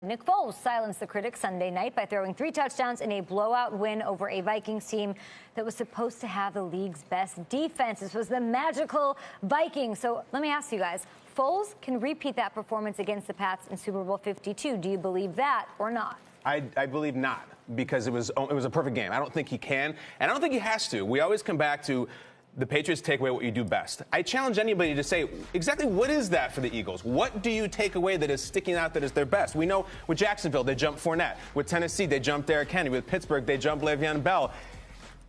Nick Foles silenced the critics Sunday night by throwing 3 touchdowns in a blowout win over a Vikings team that was supposed to have the league's best defense. This was the magical Vikings. So let me ask you guys, Foles can repeat that performance against the Pats in Super Bowl 52. Do you believe that or not? I believe not, because it was a perfect game. I don't think he can, and I don't think he has to. We always come back to the Patriots take away what you do best. I challenge anybody to say, exactly what is that for the Eagles? What do you take away that is sticking out that is their best? We know with Jacksonville, they jumped Fournette. With Tennessee, they jumped Derrick Henry. With Pittsburgh, they jumped Le'Veon Bell.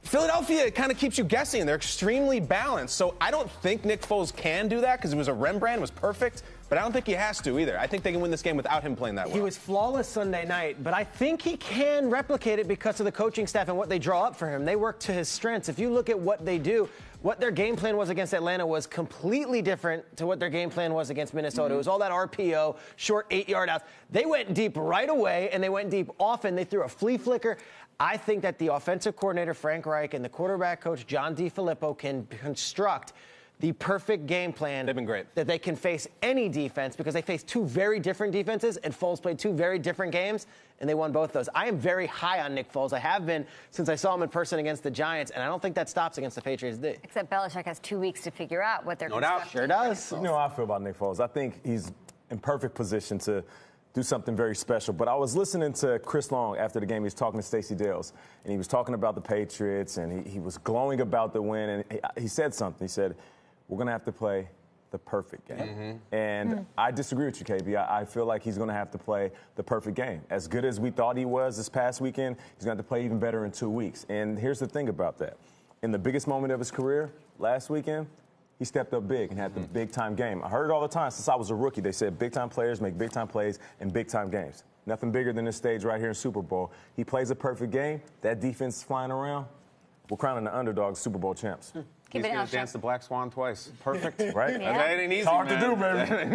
Philadelphia, it kind of keeps you guessing. They're extremely balanced. So I don't think Nick Foles can do that because it was a Rembrandt, it was perfect. But I don't think he has to either. I think they can win this game without him playing that well. He was flawless Sunday night, but I think he can replicate it because of the coaching staff and what they draw up for him. They work to his strengths. If you look at what they do, what their game plan was against Atlanta was completely different to what their game plan was against Minnesota. It was all that RPO, short 8-yard outs. They went deep right away, and they went deep often. They threw a flea flicker. I think that the offensive coordinator, Frank Reich, and the quarterback coach, John DeFilippo, can construct the perfect game plan. They've been great. That they can face any defense, because they faced 2 very different defenses, and Foles played 2 very different games, and they won both those. I am very high on Nick Foles. I have been since I saw him in person against the Giants, and I don't think that stops against the Patriots. Except Belichick has 2 weeks to figure out what they're going to do. Sure does. You know how I feel about Nick Foles. I think he's in perfect position to do something very special. But I was listening to Chris Long after the game. He was talking to Stacey Dales, and he was talking about the Patriots, and he was glowing about the win, and he said something. He said, we're going to have to play the perfect game. And I disagree with you, KB. I feel like he's going to have to play the perfect game. As good as we thought he was this past weekend, he's going to have to play even better in 2 weeks. And here's the thing about that. In the biggest moment of his career, last weekend, he stepped up big and had the big-time game. I heard it all the time since I was a rookie. They said big-time players make big-time plays in big-time games. Nothing bigger than this stage right here in Super Bowl. He plays a perfect game. That defense is flying around. We're crowning the underdogs Super Bowl champs. He's going to dance the Black Swan twice. Perfect. Right? That ain't easy, It's hard man. to do, baby.